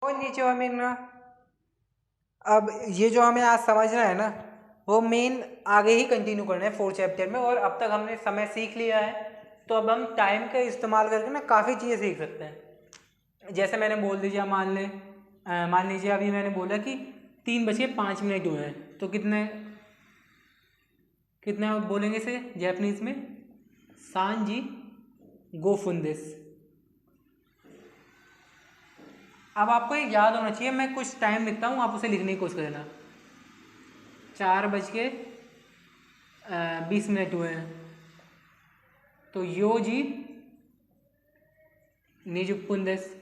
और नीचे हमें ना, अब ये जो हमें आज समझना है ना, वो मेन आगे ही कंटिन्यू करना है 4th चैप्टर में। और अब तक हमने समय सीख लिया है, तो अब हम टाइम का इस्तेमाल करके ना काफ़ी चीज़ें सीख सकते हैं। जैसे मैंने बोल दीजिए, मान लीजिए अभी मैंने बोला कि 3:05 हुए हैं, तो कितने कितने आप बोलेंगे इसे जैपनीज में? सांजी गो फुंदिस। अब आपको एक याद होना चाहिए, मैं कुछ टाइम लिखता हूँ, आप उसे लिखने की कोशिश करना। 4:20 हुए हैं, तो योजी निजुपुंदेस।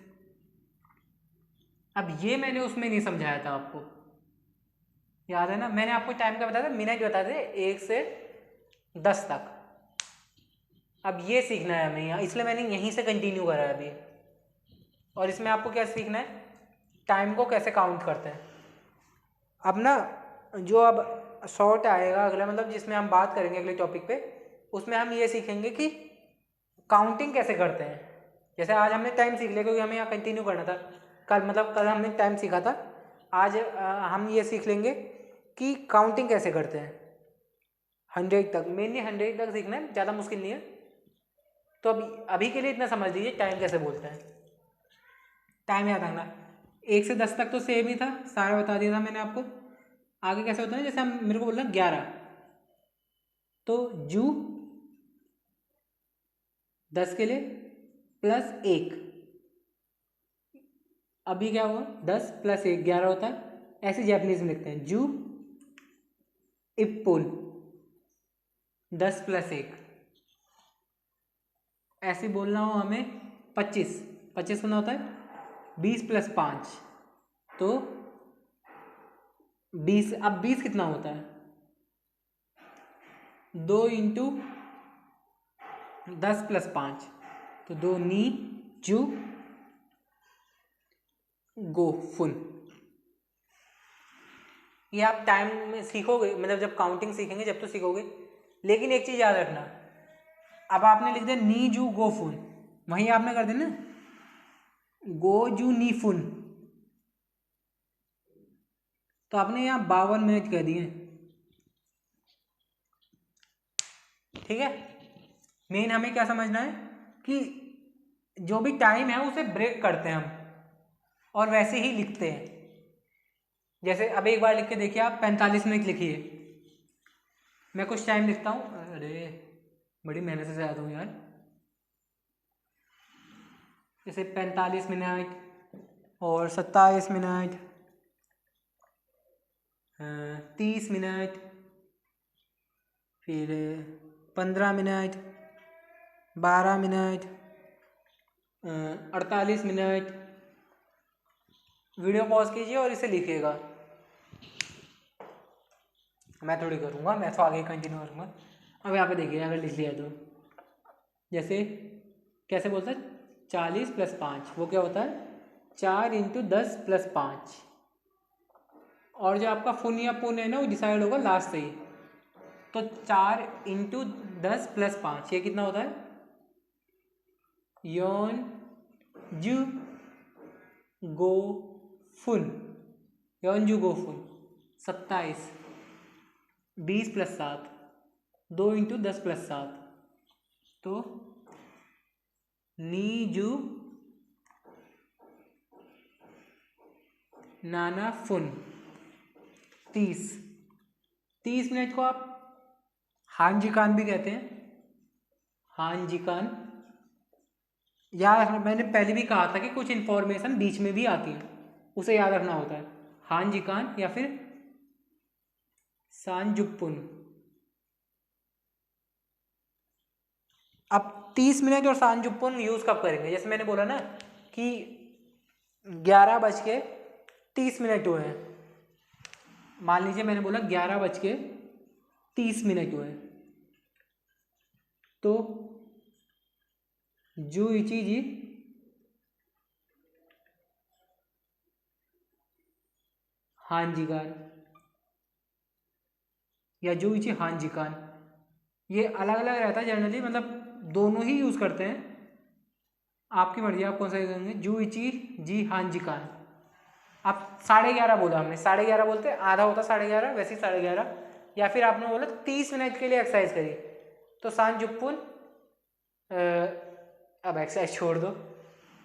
अब ये मैंने उसमें नहीं समझाया था, आपको याद है ना? मैंने आपको टाइम का बताया था, मिनट बताए थे 1 से 10 तक। अब ये सीखना है हमें यहाँ, इसलिए मैंने यहीं से कंटिन्यू करा है अभी। और इसमें आपको क्या सीखना है? टाइम को कैसे काउंट करते हैं। अब ना जो अब शॉर्ट आएगा अगला, मतलब जिसमें हम बात करेंगे अगले टॉपिक पे, उसमें हम ये सीखेंगे कि काउंटिंग कैसे करते हैं। जैसे आज हमने टाइम सीख लिया क्योंकि हमें यहाँ कंटिन्यू करना था। कल हमने टाइम सीखा था, आज हम ये सीख लेंगे कि काउंटिंग कैसे करते हैं 100 तक। मेनली 100 तक सीखना है, ज़्यादा मुश्किल नहीं है। तो अभी के लिए इतना समझ लीजिए टाइम कैसे बोलते हैं। टाइम याद रखना, 1 से 10 तक तो सेम ही था, सारा बता दिया था मैंने आपको। आगे कैसे होता है, जैसे हम मेरे को बोलना 11, तो जू 10 के लिए +1। अभी क्या हुआ, 10 + 1 11 होता है। ऐसे जापानीज में लिखते हैं, जू इप्पुन 10 + 1। ऐसे बोलना हो हमें 25, 25 होना होता है 20 + 5, तो 20। अब 20 कितना होता है? 2 × 10 + 5, तो 2 नी जू गो फुन। ये आप टाइम में सीखोगे, मतलब जब काउंटिंग सीखेंगे जब तो सीखोगे। लेकिन एक चीज़ याद रखना, अब आपने लिख दिया नी जू गो फुन, वहीं आपने कर देना गो जू नी फुन, तो आपने यहाँ 52 मिनट कह दिए। ठीक है, मेन हमें क्या समझना है कि जो भी टाइम है उसे ब्रेक करते हैं हम, और वैसे ही लिखते हैं। जैसे अब एक बार लिख के देखिए, आप 45 मिनट लिखिए। मैं कुछ टाइम लिखता हूँ, अरे बड़ी मेहनत से आता हूँ यार। जैसे 45 मिनट और 27 मिनट, 30 मिनट, फिर 15 minute, 12 minute, 48 minute. Video pause कीजिए और इसे लिखिएगा, मैं थोड़ी करूँगा, मैं तो आगे कंटिन्यू करूँगा। अब यहाँ पे देखिए, अगर लिख लिया तो जैसे कैसे बोलता है, 40 + 5, वो क्या होता है 4 × 10 + 5। और जो आपका फुन या पुन है ना, वो डिसाइड होगा लास्ट से ही। तो 4 × 10 + 5, ये कितना होता है? योन जू गो फुन, योन जू गो फुन 27। 20 + 7, 2 × 10 + 7, तो नीजू नाना फुन 30 मिनट को आप हांजिकान भी कहते हैं, हांजिकान। याद रखना, मैंने पहले भी कहा था कि कुछ इंफॉर्मेशन बीच में भी आती है, उसे याद रखना होता है। हांजिकान या फिर सांजुपुन। अब 30 मिनट और सांजुपुन यूज कब करेंगे? जैसे मैंने बोला ना कि 11:30 हुए हैं, मान लीजिए मैंने बोला 11:30 हुए, तो जू इची जी हांजिकान या जू इची हांजिकान, ये अलग अलग रहता है जनरली, मतलब दोनों ही यूज़ करते हैं। आपकी मर्जी, आप कौन सा यूज करेंगे। जू इची जी हांजिकान, अब 11:30 बोला हमने, 11:30 बोलते आधा होता 11:30, वैसे ही 11:30। या फिर आपने बोला 30 मिनट के लिए एक्सरसाइज करी, तो सांज जुप्पुन, अब एक्सरसाइज छोड़ दो,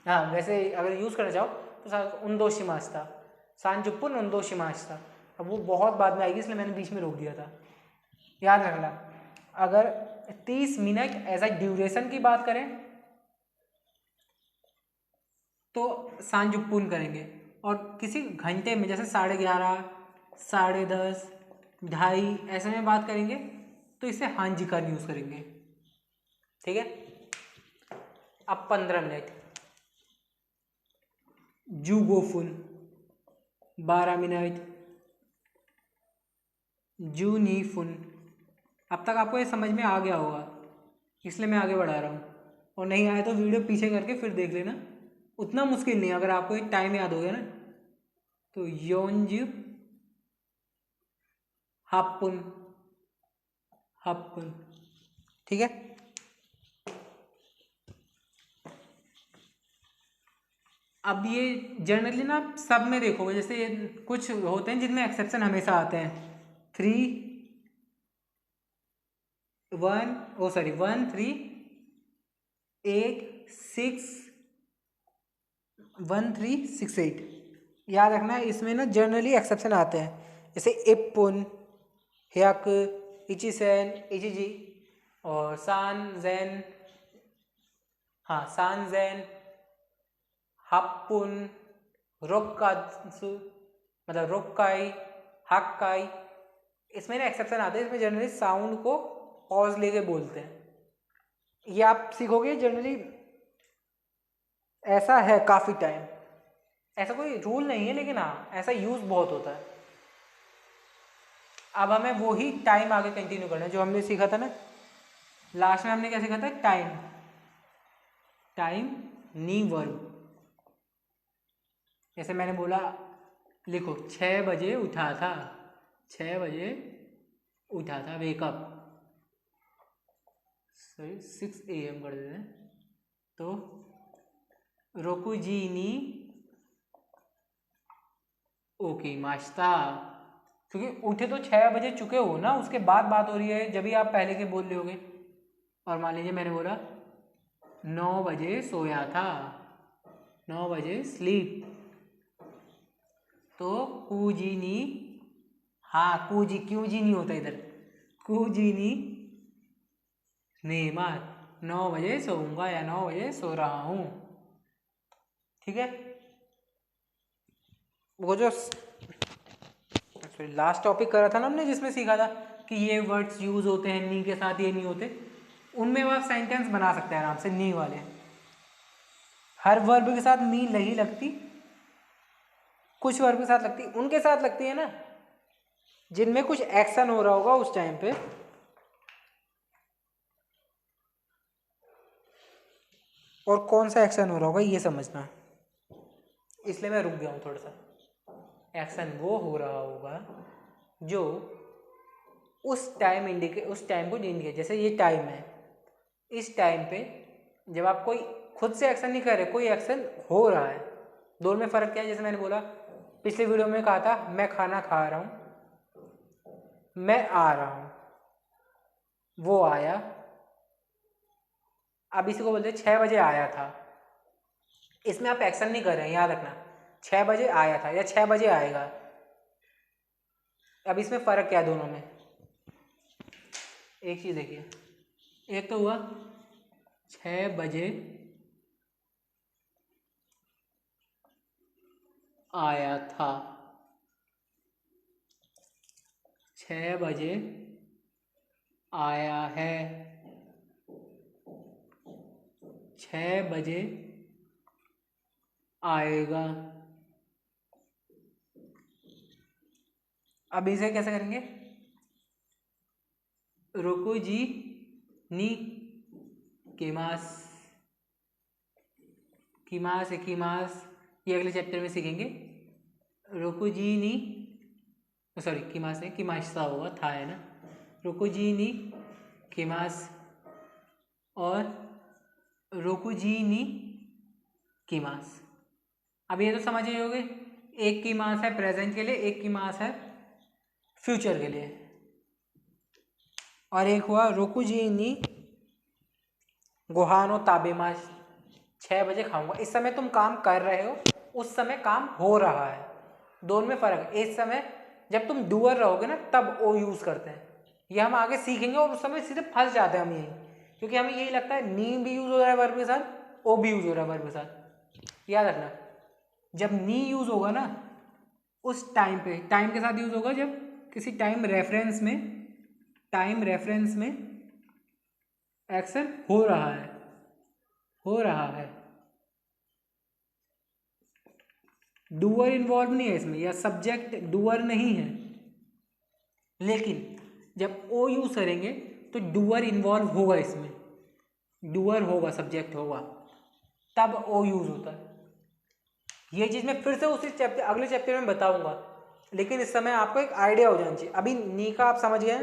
हाँ वैसे अगर यूज़ करना चाहो तो उन्दो शिमास्ता, सांज जुप्पुन उन्दो शिमास्ता। अब वो बहुत बाद में आएगी इसलिए मैंने बीच में रोक दिया था। याद रखना, अगर 30 मिनट एज अ ड्यूरेशन की बात करें तो सांजुप्पुन करेंगे, और किसी घंटे में जैसे 11:30, 10:30, 2:30 ऐसे में बात करेंगे तो इसे हांजी का यूज़ करेंगे। ठीक है, अब 15 मिनट जूगोफुन, 12 मिनट जूनीफुन। अब तक आपको ये समझ में आ गया होगा, इसलिए मैं आगे बढ़ा रहा हूँ, और नहीं आए तो वीडियो पीछे करके फिर देख लेना, उतना मुश्किल नहीं। अगर आपको एक टाइम याद हो गया ना तो योंजु हापुन, हापुन। ठीक है, अब ये जनरली ना आप सब में देखोगे, जैसे कुछ होते हैं जिनमें एक्सेप्शन हमेशा आते हैं, 1 3 8 6 1 3 6 8। याद रखना है, इसमें ना जनरली एक्सेप्शन आते हैं, जैसे इपुन, ह्याक, इचिसेन, इचिजी, और सान जैन, हाँ सान जैन, हापुन, रोक्कात्सु, मतलब रोक्काई, हक्काई। इसमें ना एक्सेप्शन आते हैं, इसमें जनरली साउंड को पॉज लेके बोलते हैं। ये आप सीखोगे जनरली, ऐसा है काफ़ी टाइम, ऐसा कोई रूल नहीं है लेकिन हाँ ऐसा यूज़ बहुत होता है। अब हमें वो ही टाइम आगे कंटिन्यू करना है जो हमने सीखा था ना लास्ट में। हमने क्या सीखा था, टाइम, टाइम नी वर्ब। जैसे मैंने बोला, लिखो 6 बजे उठा था, 6 बजे उठा था, वेकअप, सॉरी 6 AM कर देते हैं, तो रोकुजीनी ओके माश्ता, क्योंकि उठे तो 6 बजे चुके हो ना, उसके बाद बात हो रही है, जब भी आप पहले के बोल रहे होगे। और मान लीजिए मैंने बोला 9 बजे सोया था, 9 बजे स्लीप, तो कुजीनी, हाँ कुजी, क्यूजी नहीं होता इधर, कुजीनी नेमात, 9 बजे सोऊंगा या 9 बजे सो रहा हूँ। ठीक है, वो जो लास्ट टॉपिक करा था ना हमने, जिसमें सीखा था कि ये वर्ड्स यूज होते हैं नी के साथ, ये नहीं होते, उनमें आप सेंटेंस बना सकते हैं आराम से नी वाले। हर वर्ब के साथ नी नहीं लगती, कुछ वर्ब के साथ लगती, उनके साथ लगती है ना जिनमें कुछ एक्शन हो रहा होगा उस टाइम पे। और कौन सा एक्शन हो रहा होगा ये समझना, इसलिए मैं रुक गया हूँ थोड़ा सा। एक्शन वो हो रहा होगा जो उस टाइम उस टाइम को इंडिकेट, जैसे ये टाइम है, इस टाइम पे जब आप कोई खुद से एक्शन नहीं कर रहे, कोई एक्शन हो रहा है, दोनों में फ़र्क क्या है। जैसे मैंने बोला पिछले वीडियो में कहा था, मैं खाना खा रहा हूँ, मैं आ रहा हूँ, वो आया। अब इसी को बोलते हैं 6 बजे आया था, इसमें आप एक्शन नहीं कर रहे हैं, याद रखना 6 बजे आया था या 6 बजे आएगा। अब इसमें फ़र्क क्या है दोनों में, एक चीज़ देखिए, एक तो हुआ 6 बजे आया था, 6 बजे आया है, 6 बजे आएगा। अब इसे कैसे करेंगे, रोकुजी नी किमास, किमास है किमास, ये अगले चैप्टर में सीखेंगे। रोकुजी नी, सॉरी किमास है, किमाशा होगा, था है ना, रोकुजी नी किमास और रोकुजी नी किमास। अब ये तो समझ ही होगे, एक की मास है प्रेजेंट के लिए, एक की मास है फ्यूचर के लिए। और एक हुआ रोकुजी नी गुहानो ताबेमास, 6 बजे खाऊंगा। इस समय तुम काम कर रहे हो, उस समय काम हो रहा है, दोनों में फ़र्क है। इस समय जब तुम डूअर रहोगे ना तब ओ यूज़ करते हैं, ये हम आगे सीखेंगे। और उस समय सीधे फंस जाते हैं हम यही, क्योंकि हमें यही लगता है नी भी यूज़ हो रहा है वर्ब के साथ, ओ भी यूज़ हो रहा है वर्ब के साथ। याद रखना, जब नी यूज़ होगा ना उस टाइम पे, टाइम के साथ यूज़ होगा जब किसी टाइम रेफरेंस में एक्शन हो रहा है। डूअर इन्वॉल्व नहीं है इसमें, या सब्जेक्ट डूअर नहीं है, लेकिन जब ओ यूज करेंगे तो डूअर इन्वॉल्व होगा इसमें, डूअर होगा, सब्जेक्ट होगा, तब ओ यूज होता है। ये चीज़ मैं फिर से उसी चैप्टर, अगले चैप्टर में बताऊंगा, लेकिन इस समय आपको एक आइडिया हो जाना चाहिए। अभी नी का आप समझ गए,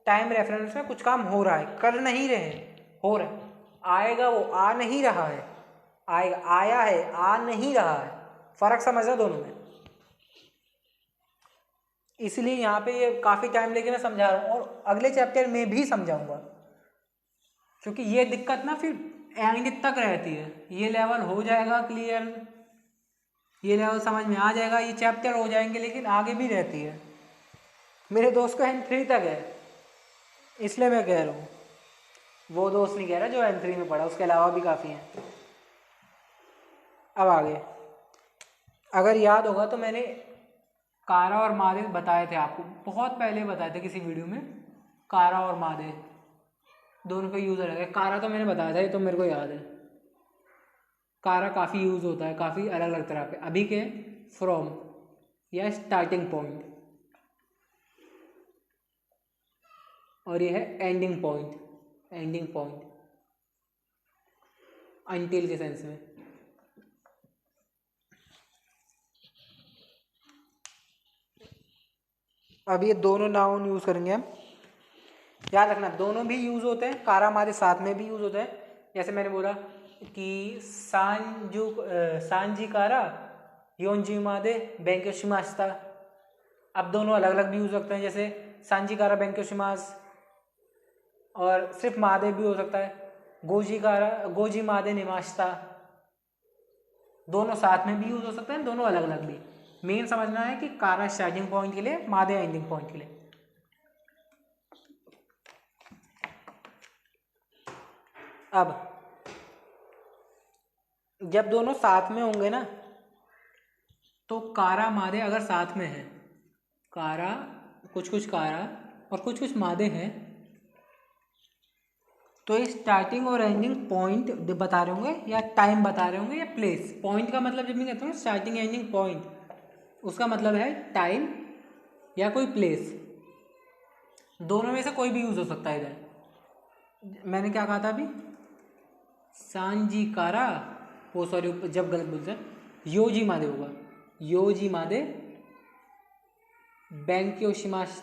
टाइम रेफरेंस में कुछ काम हो रहा है, कर नहीं रहे हैं, हो रहा है। आएगा वो, आ नहीं रहा है, आएगा, आया है, आ नहीं रहा है, फर्क समझना दोनों में। इसलिए यहाँ पे ये काफ़ी टाइम लेके मैं समझा रहा हूँ, और अगले चैप्टर में भी समझाऊंगा, क्योंकि ये दिक्कत ना फिर एंड तक रहती है। ये लेवल हो जाएगा क्लियर, ये लेवल समझ में आ जाएगा, ये चैप्टर हो जाएंगे, लेकिन आगे भी रहती है। मेरे दोस्त का N3 तक है, इसलिए मैं कह रहा हूँ, वो दोस्त नहीं कह रहा जो N3 में पढ़ा, उसके अलावा भी काफ़ी हैं। अब आगे, अगर याद होगा तो मैंने कारा और मादे बताए थे आपको, बहुत पहले बताए थे किसी वीडियो में। कारा और मादे दोनों का यूज़ अलग है। कारा तो मैंने बताया था, ये तो मेरे को याद है। कारा काफ़ी यूज़ होता है, काफ़ी अलग अलग तरह के। अभी के फ्रॉम या स्टार्टिंग पॉइंट, और ये है एंडिंग पॉइंट, अंटिल के सेंस में। अब ये दोनों नाउन यूज़ करेंगे हम, याद रखना दोनों भी यूज़ होते हैं, कारा हमारे साथ में भी यूज़ होते हैं। जैसे मैंने बोला कि सांजी कारा योनजी मादे बैंक्योशिमास्ता, अब दोनों अलग अलग भी यूज़ सकते हैं। जैसे सांजी कारा बैंक्योशिमास, और सिर्फ मादे भी हो सकता है, गोजी मादे निमाश्ता, दोनों साथ में भी यूज़ हो सकते हैं, दोनों अलग अलग भी। मेन समझना है कि कारा स्टार्टिंग पॉइंट के लिए, मादे एंडिंग पॉइंट के लिए। अब जब दोनों साथ में होंगे ना, तो कारा मादे अगर साथ में है, कारा, कुछ कारा और कुछ मादे हैं, तो स्टार्टिंग और एंडिंग पॉइंट बता रहे होंगे, या टाइम बता रहे होंगे, या प्लेस। पॉइंट का मतलब जब मैं कहता हूँ स्टार्टिंग एंडिंग पॉइंट, उसका मतलब है टाइम या कोई प्लेस, दोनों में से कोई भी यूज़ हो सकता है। इधर मैंने क्या कहा था अभी, सांजी कारा, वो सॉरी जब गलत बोलते योजी मादे होगा, योजी मादे बैंक्योशिमास,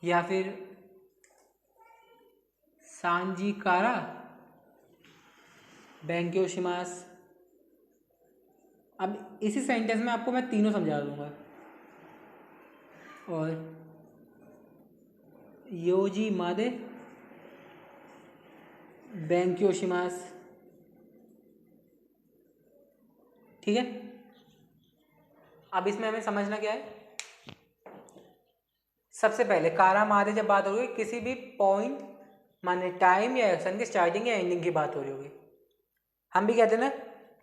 या फिर सांजी कारा बैंक्योशिमास। अब इसी सेंटेंस में आपको मैं तीनों समझा दूंगा। और योजी मादे बैंक्योशिमास, ठीक है। अब इसमें हमें समझना क्या है, सबसे पहले कारा मादे जब बात हो रही है किसी भी पॉइंट माने टाइम या एक्शन की स्टार्टिंग या एंडिंग की बात हो रही होगी। हम भी कहते हैं ना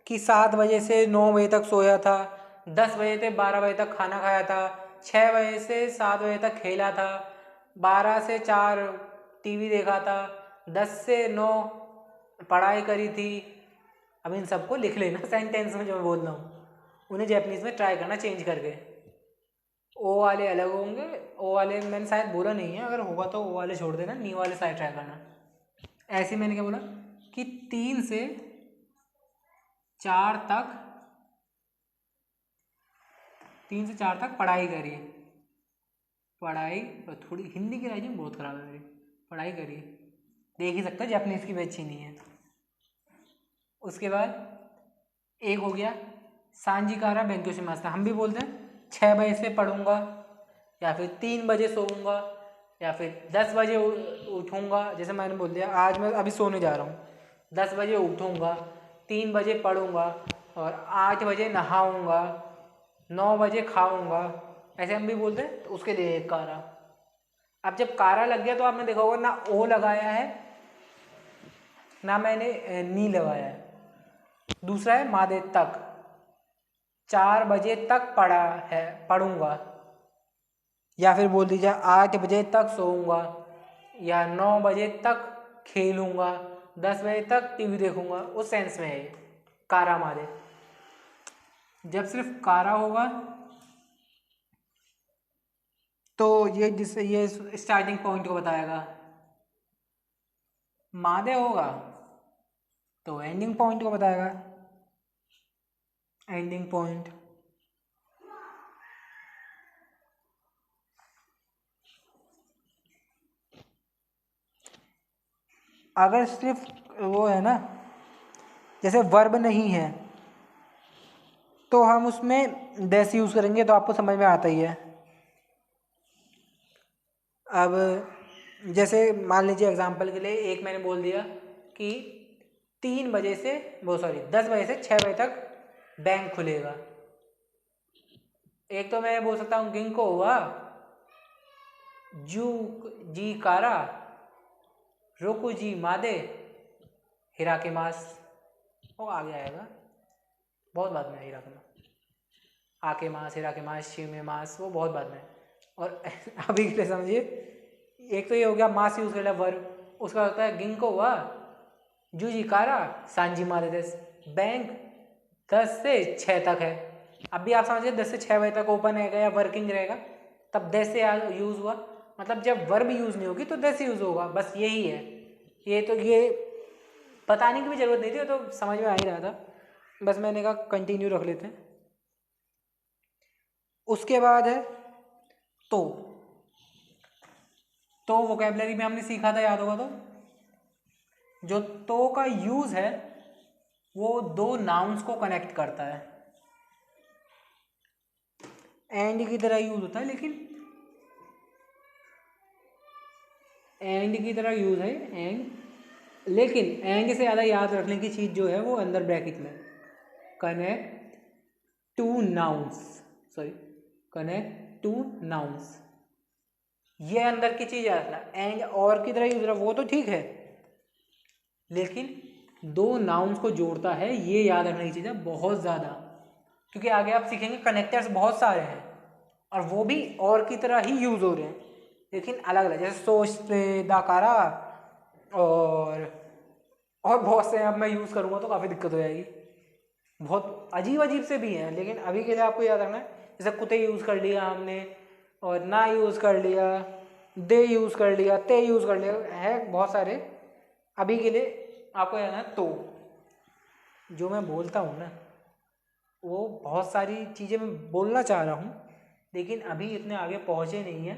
कि 7 बजे से 9 बजे तक सोया था, 10 बजे से 12 बजे तक खाना खाया था, 6 बजे से 7 बजे तक खेला था, 12 से 4 टीवी देखा था, 10 से 9 पढ़ाई करी थी। अब इन सबको लिख लेना सेंटेंस में जो मैं बोल रहा हूँ, उन्हें जैपनीज में ट्राई करना चेंज करके। ओ वाले अलग होंगे, ओ वाले मैंने शायद बोला नहीं है, अगर होगा तो ओ वाले छोड़ देना, नी वाले शायद ट्राई करना। ऐसे मैंने क्या बोला कि 3 से 4 तक, 3 से 4 तक पढ़ाई करिए, पढ़ाई, थोड़ी हिंदी की राइटिंग बहुत ख़राब है मेरी, पढ़ाई करिए, देख ही सकते हो जापानीज़ की भी अच्छी नहीं है। उसके बाद एक हो गया सांजिकारा बैंक्योशी मास्ता, हम भी बोलते हैं 6 बजे से पढ़ूंगा, या फिर 3 बजे सोऊंगा, या फिर 10 बजे उठूंगा। जैसे मैंने बोल दिया आज मैं अभी सोने जा रहा हूँ, 10 बजे उठूंगा, 3 बजे पढ़ूंगा और 8 बजे नहाऊंगा, 9 बजे खाऊंगा, ऐसे हम भी बोलते हैं। तो उसके लिए एक कारा। अब जब कारा लग गया तो आपने देखा होगा ना ओ लगाया है ना मैंने नी लगाया है। दूसरा है मादे तक, 4 बजे तक पढ़ा है, पढ़ूंगा, या फिर बोल दीजिए 8 बजे तक सोऊंगा, या 9 बजे तक खेलूंगा, 10 बजे तक टीवी देखूंगा। उस सेंस में है ये कारा मादे। जब सिर्फ कारा होगा तो ये जिससे ये स्टार्टिंग पॉइंट को बताएगा, मादे होगा तो एंडिंग पॉइंट को बताएगा, एंडिंग पॉइंट। अगर सिर्फ वो है ना, जैसे वर्ब नहीं है तो हम उसमें देश यूज़ करेंगे, तो आपको समझ में आता ही है। अब जैसे मान लीजिए एग्जांपल के लिए एक मैंने बोल दिया कि 3 बजे से 10 बजे से 6 बजे तक बैंक खुलेगा। एक तो मैं बोल सकता हूँ गिंको हुआ, जू जी कारा, रोकू जी मादे, हिरा के मास, वो आगे आएगा बहुत बाद में। हिरा के मास, आके मास, हिरा के मास, शिव में मास, वो बहुत बाद में। और अभी के लिए समझिए, एक तो ये हो गया मास यूज कर लिया वर्ब, उसका होता है गिंको हुआ, जूजी कारा, सांजी मादे देस, बैंक 10 से 6 तक है। अब भी आप समझिए 10 से 6 बजे तक ओपन रहेगा या वर्किंग रहेगा, तब 10 से यूज़ हुआ। मतलब जब वर्ब यूज़ नहीं होगी तो 10 यूज़ होगा, बस यही है। ये तो ये बताने की भी ज़रूरत नहीं थी, तो समझ में आ ही रहा था, बस मैंने कहा कंटिन्यू रख लेते हैं। उसके बाद है तो वोकेबलरी में हमने सीखा था, याद होगा। तो जो तो का यूज़ है वो 2 नाउन्स को कनेक्ट करता है, एंड की तरह यूज होता है, एंड की तरह यूज है एंड, लेकिन एंड से ज़्यादा याद रखने की चीज़ जो है वो अंदर ब्रैकेट में connect two nouns, connect two nouns, ये अंदर की चीज़ याद रखना। एंड और की तरह यूज रहा वो तो ठीक है, लेकिन 2 नाउन्स को जोड़ता है, ये याद रखने की चीज़ है बहुत ज़्यादा, क्योंकि आगे आप सीखेंगे कनेक्टर्स बहुत सारे हैं और वो भी और की तरह ही यूज़ हो रहे हैं, लेकिन अलग अलग, जैसे सोचते दाकारा और बहुत से। अब मैं यूज़ करूँगा तो काफ़ी दिक्कत हो जाएगी, बहुत अजीब अजीब से भी हैं, लेकिन अभी के लिए आपको याद रखना है। जैसे कुत्ते यूज़ कर लिया हमने, और ना यूज़ कर लिया, दे यूज़ कर लिया, ते यूज़ कर लिया, है बहुत सारे। अभी के लिए आपको याद है तो जो मैं बोलता हूँ ना, वो बहुत सारी चीज़ें मैं बोलना चाह रहा हूँ, लेकिन अभी इतने आगे पहुँचे नहीं हैं,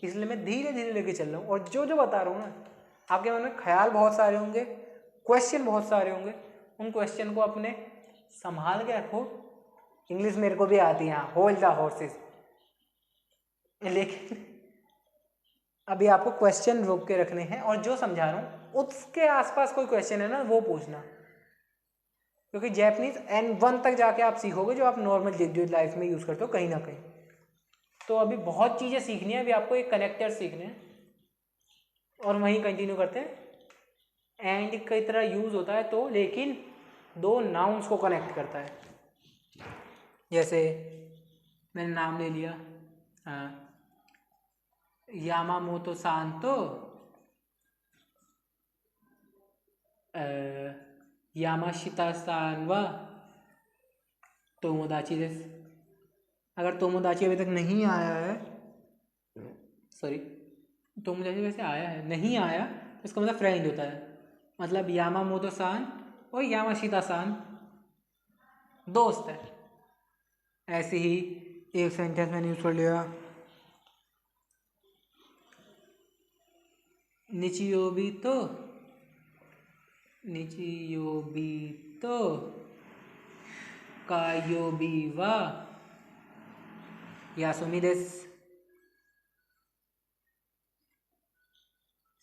इसलिए मैं धीरे धीरे लेके चल रहा हूँ। और जो जो बता रहा हूँ ना, आपके मन में ख्याल बहुत सारे होंगे, क्वेश्चन बहुत सारे होंगे, उन क्वेश्चन को अपने संभाल के रखो। इंग्लिश मेरे को भी आती है, हाँ, होल्ड द हॉर्सेस, लेकिन अभी आपको क्वेश्चन रोक के रखने हैं, और जो समझा रहा हूँ उसके आसपास कोई क्वेश्चन है ना वो पूछना, क्योंकि जैपनीज N1 तक जाके आप सीखोगे जो आप नॉर्मल जो लाइफ में यूज़ करते हो कहीं ना कहीं। तो अभी बहुत चीज़ें सीखनी है, अभी आपको एक कनेक्टर सीखने हैं, और वहीं कंटिन्यू करते हैं। एंड की तरह यूज़ होता है तो, लेकिन 2 नाउन्स को कनेक्ट करता है। जैसे मैंने नाम ले लिया यामामोतो सांतो, यामाशिता सान व तोमोदाची देस। अगर तोमोदाची अभी तक नहीं आया है, सॉरी, तोमोदाची वैसे आया है, नहीं आया तो इसका मतलब फ्रेंड होता है, मतलब यामामोतो सान और यामाशिता सान दोस्त है। ऐसे ही एक सेंटेंस मैंने यूज कर लिया, निचियोबितो कायोबी वा यासुमी देस।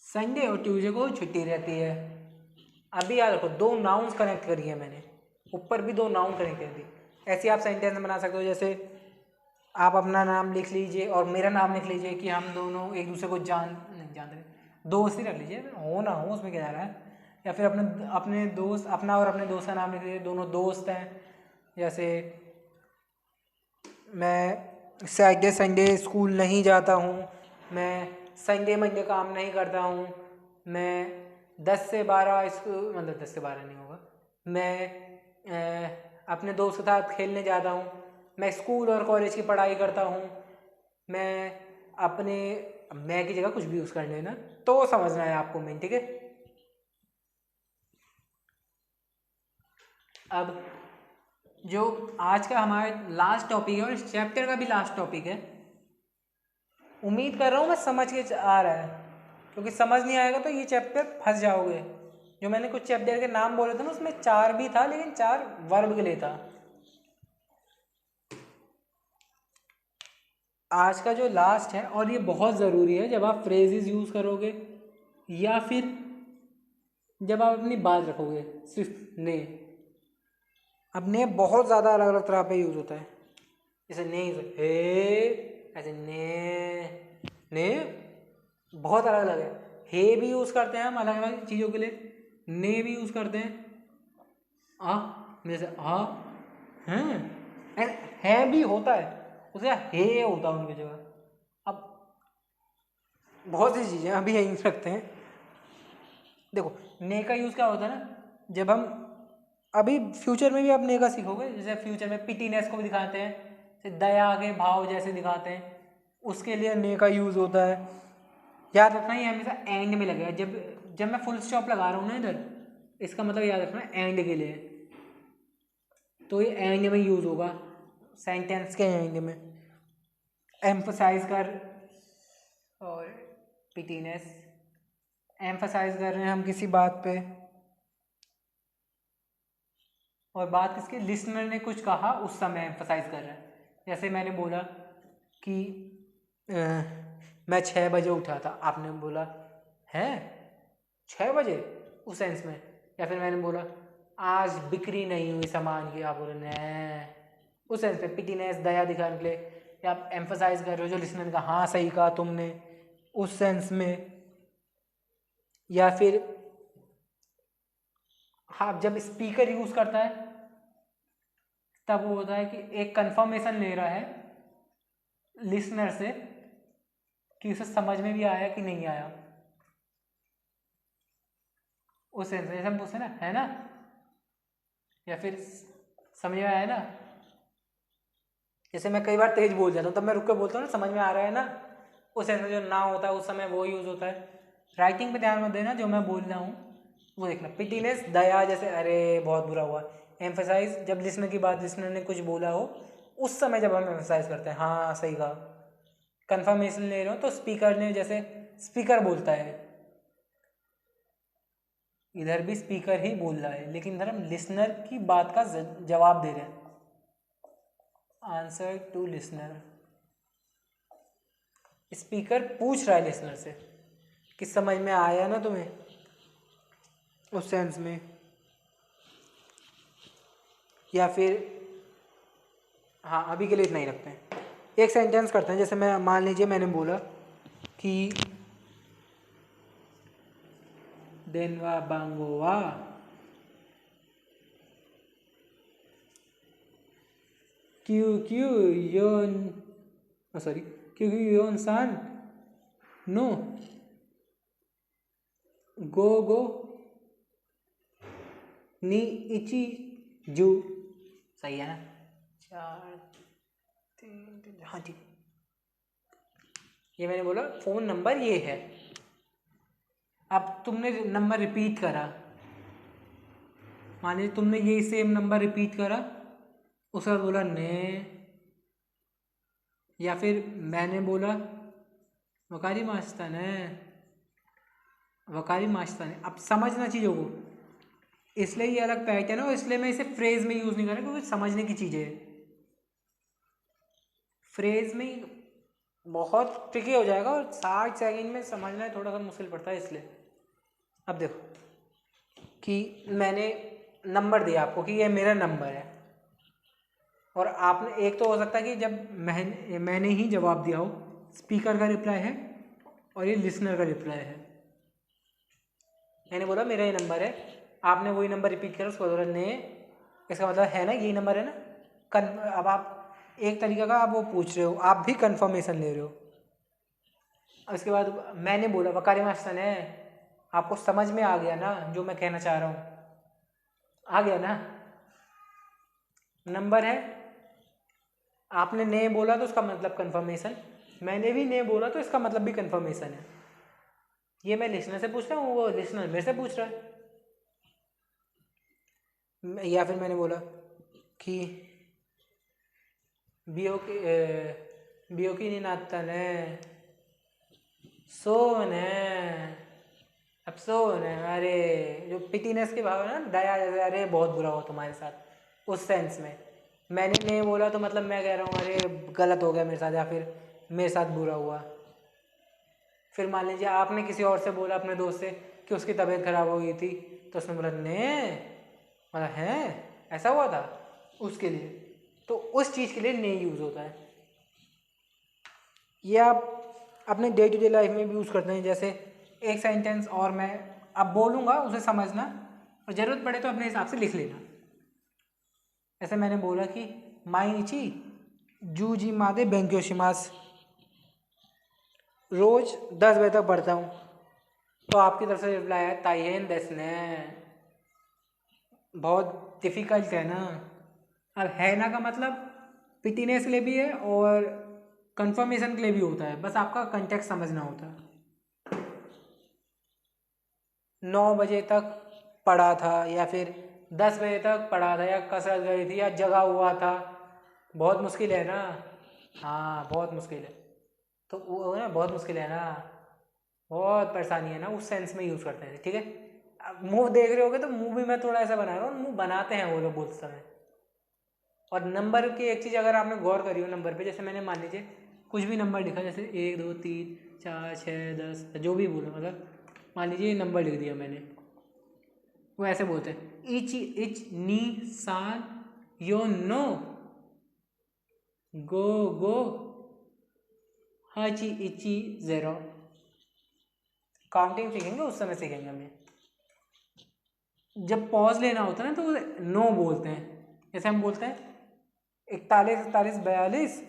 संडे और ट्यूसडे को छुट्टी रहती है। अभी याद रखो, 2 नाउन्स कनेक्ट करी है मैंने, ऊपर भी 2 नाउन कनेक्ट कर दी। ऐसे आप सेंटेंस बना सकते हो, जैसे आप अपना नाम लिख लीजिए और मेरा नाम लिख लीजिए कि हम दोनों एक दूसरे को नहीं जानते, दोस्त ही रख लीजिए, हो ना हो उसमें क्या जा रहा है। या फिर अपने दोस्त, अपना और अपने दोस्त का नाम लिख लीजिए, दोनों दोस्त हैं। जैसे मैं सैटरडे संडे स्कूल नहीं जाता हूँ, मैं संडे मंडे काम नहीं करता हूँ, मैं 10 से 12 स्कूल, मतलब 10 से 12 नहीं होगा, मैं अपने दोस्त के साथ खेलने जाता हूँ, मैं स्कूल और कॉलेज की पढ़ाई करता हूँ, मैं अपने, मैं की जगह कुछ भी यूज़ कर लेना, तो समझना है आपको मीन, ठीक है। अब जो आज का हमारा लास्ट टॉपिक है और इस चैप्टर का भी लास्ट टॉपिक है, उम्मीद कर रहा हूँ मैं समझ के आ रहा है, क्योंकि समझ नहीं आएगा तो ये चैप्टर फंस जाओगे। जो मैंने कुछ चैप्टर के नाम बोले थे ना, उसमें 4 भी था, लेकिन 4 वर्ब के लिए था। आज का जो लास्ट है, और ये बहुत ज़रूरी है जब आप फ्रेजेस यूज़ करोगे या फिर जब आप अपनी बात रखोगे, सिर्फ ने। अब ने बहुत ज़्यादा अलग अलग तरह पे यूज़ होता है, जैसे ने हे, ऐसे ने बहुत अलग अलग है। हे भी यूज़ करते हैं हम अलग अलग चीज़ों के लिए, ने भी यूज़ करते हैं, आ जैसे आ हैं, है भी होता है, उसका हे होता है उनकी जगह। अब बहुत सी चीज़ें अभी यही रखते हैं। देखो ने का यूज़ क्या होता है ना, जब हम अभी फ्यूचर में भी आप ने का सीखोगे, जैसे फ्यूचर में पिटीनेस को भी दिखाते हैं, जैसे दया के भाव जैसे दिखाते हैं, उसके लिए ने का यूज़ होता है। याद रखना ये हमेशा एंड में लगेगा, जब मैं फुल स्टॉप लगा रहा हूँ ना इधर, इसका मतलब याद रखना एंड के लिए, तो ये एंड में यूज़ होगा, सेंटेंस के एंड में। एम्फसाइज कर और पिटीनेस, एम्फसाइज कर रहे हैं हम किसी बात पे, और बात किसकी, लिसनर ने कुछ कहा उस समय एम्फसाइज कर रहे हैं। जैसे मैंने बोला कि मैं 6 बजे उठा था, आपने बोला है 6 बजे, उस सेंस में। या फिर मैंने बोला आज बिक्री नहीं हुई सामान की, आप बोले न, उस सेंस में पिटीनेस, दया दिखाने के लिए। या आप एम्फसाइज कर रहे हो जो लिसनर का, हाँ सही कहा तुमने, उस सेंस में। या फिर हाँ, जब स्पीकर यूज करता है तब वो होता है कि एक कंफर्मेशन ले रहा है लिसनर से कि उसे समझ में भी आया कि नहीं आया, उस सेंस में। जैसे हम पूछते ना, है ना, या फिर समझ में आया ना। जैसे मैं कई बार तेज बोल जाता हूँ, तब मैं रुक के बोलता हूँ ना, समझ में आ रहा है ना, उस सेंस में जो ना होता है उस समय वो यूज होता है। राइटिंग पे ध्यान मत देना, जो मैं बोल रहा हूँ वो देखना। पिटीनेस, दया, जैसे अरे बहुत बुरा हुआ। एम्फेसाइज, जब लिसनर की बात, लिसनर ने कुछ बोला हो उस समय जब हम एम्फेसाइज करते हैं, हाँ सही कहा। कंफर्मेशन ले रहे हो तो स्पीकर ने, जैसे स्पीकर बोलता है, इधर भी स्पीकर ही बोल रहा है, लेकिन इधर हम लिसनर की बात का जवाब दे रहे हैं, आंसर टू लिसनर। स्पीकर पूछ रहा है लिसनर से कि समझ में आया ना तुम्हें, उस सेंस में। या फिर हाँ, अभी के लिए इतना ही रखते हैं। एक सेंटेंस करते हैं, जैसे मैं मान लीजिए मैंने बोला कि देनवा बांगोवा क्यू योन, सॉरी, क्यू योन सान नो गो गो नी इची जू, सही है ना। 4 3 हाँ जी, ये मैंने बोला फोन नंबर ये है। अब तुमने नंबर रिपीट करा, मान लीजिए तुमने ये सेम नंबर रिपीट करा, उसके बाद बोला ने, या फिर मैंने बोला वकारी मास्तान है, वकारी मास्तान है। अब समझना चीज़ों को, इसलिए ये अलग पैटर्न है और इसलिए मैं इसे फ्रेज में यूज़ नहीं कर रहा क्योंकि समझने की चीज़ें है। फ्रेज में बहुत ट्रिकी हो जाएगा और 60 सेकंड में समझना थोड़ा सा मुश्किल पड़ता है इसलिए। अब देखो कि मैंने नंबर दिया आपको कि ये मेरा नंबर है और आपने एक तो हो सकता है कि जब मैंने ही जवाब दिया हो, स्पीकर का रिप्लाई है और ये लिसनर का रिप्लाई है। मैंने बोला मेरा ये नंबर है, आपने वही नंबर रिपीट करा, उसको बोला ने, इसका मतलब है ना यही नंबर है ना। अब आप एक तरीका का आप वो पूछ रहे हो, आप भी कंफर्मेशन ले रहे हो। उसके बाद मैंने बोला वकारिमास्तन है, आपको समझ में आ गया ना जो मैं कहना चाह रहा हूँ, आ गया ना। नंबर है, आपने ने बोला तो उसका मतलब कंफर्मेशन, मैंने भी ने बोला तो इसका मतलब भी कंफर्मेशन है। ये मैं लिसनर से पूछ रहा हूँ, वो लिसनर मेरे से पूछ रहा है। या फिर मैंने बोला कि बियोकी नातने सोने, अब सोने, अरे जो पिटीनेस के भाव है ना, दया जैसे, अरे बहुत बुरा हो तुम्हारे साथ, उस सेंस में। मैंने नहीं बोला तो मतलब मैं कह रहा हूँ अरे गलत हो गया मेरे साथ, या फिर मेरे साथ बुरा हुआ। फिर मान लीजिए आपने किसी और से बोला अपने दोस्त से कि उसकी तबीयत खराब हो गई थी, तो उसने बोला ने, मतलब है ऐसा हुआ था, उसके लिए तो उस चीज़ के लिए ने यूज़ होता है। ये आप अपने डे टू डे लाइफ में भी यूज़ करते हैं। जैसे एक सेंटेंस और मैं अब बोलूँगा, उसे समझना और ज़रूरत पड़े तो अपने हिसाब से लिख लेना। ऐसे मैंने बोला कि माइनिची जूजी मादे बेंक्योशिमास, रोज़ 10 बजे तक पढ़ता हूँ, तो आपकी तरफ से रिप्लाई है ताइहेन देसने, बहुत डिफ़िकल्ट है ना। अब है ना का मतलब पिटीनेस के लिए भी है और कंफर्मेशन के लिए भी होता है, बस आपका कंटेक्स्ट समझना होता है। 9 बजे तक पढ़ा था या फिर 10 बजे तक पढ़ा था या कसरत गई थी या जगा हुआ था, बहुत मुश्किल है ना। हाँ बहुत मुश्किल है, तो वो ना बहुत मुश्किल है ना, बहुत परेशानी है ना, उस सेंस में यूज़ करते हैं। ठीक है, अब मुंह देख रहे होगे तो मुंह भी मैं थोड़ा ऐसा बना रहा हूँ, मुंह बनाते हैं वो लोग बोलते समय। और नंबर की एक चीज़ अगर आपने गौर करी हो नंबर पे, जैसे मैंने मान लीजिए कुछ भी नंबर लिखा, जैसे 1 2 3 4 6 10 जो भी बोलो, मतलब मान लीजिए ये नंबर लिख दिया मैंने, वो ऐसे बोलते हैं इच इच नी सान यो नो गो गो हाची इची 0। काउंटिंग सीखेंगे उस समय सीखेंगे हमें। जब पॉज लेना होता है ना तो नो बोलते हैं, जैसे हम बोलते हैं 41 41 42,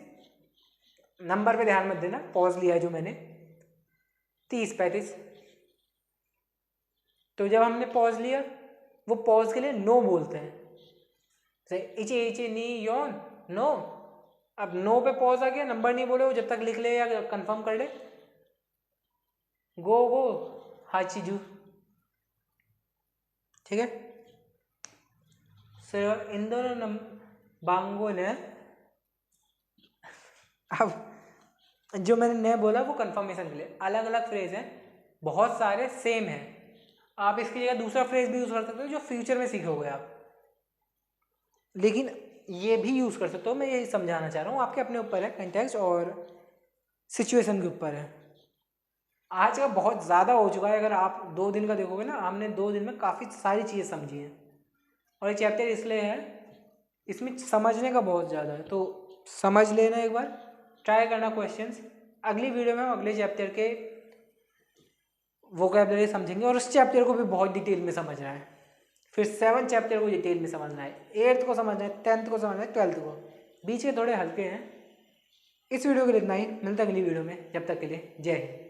नंबर पे ध्यान मत देना, पॉज लिया है जो मैंने, 30 35। तो जब हमने पॉज लिया, वो पॉज के लिए नो बोलते हैं, जैसे इचे इचे नी योन नो। अब नो पे पॉज आ गया, नंबर नहीं बोले, वो जब तक लिख ले या कंफर्म कर ले। गो गो हाचीजू, ठीक है। सर इन दोनों बांगो ने, अब जो मैंने ने बोला वो कंफर्मेशन के लिए, अलग अलग फ्रेज हैं, बहुत सारे सेम हैं। आप इसकी जगह दूसरा फ्रेज भी यूज़ कर सकते हो जो फ्यूचर में सीखोगे आप, लेकिन ये भी यूज़ कर सकते हो। मैं यही समझाना चाह रहा हूँ, आपके अपने ऊपर है, कंटेक्स्ट और सिचुएशन के ऊपर है। आज का बहुत ज़्यादा हो चुका है, अगर आप 2 दिन का देखोगे ना, हमने 2 दिन में काफ़ी सारी चीज़ें समझी हैं। और ये चैप्टर इसलिए है, इसमें समझने का बहुत ज़्यादा है, तो समझ लेना एक बार, ट्राई करना क्वेश्चंस। अगली वीडियो में हम अगले चैप्टर के वोकैबुलरी समझेंगे और उस चैप्टर को भी बहुत डिटेल में समझना है। फिर 7 चैप्टर को डिटेल में समझना है, 8th को समझना है, 10th को समझना है, 12th को, बीच के थोड़े हल्के हैं। इस वीडियो के लिए इतना ही, मिलता है अगली वीडियो में, जब तक के लिए जय हिंद।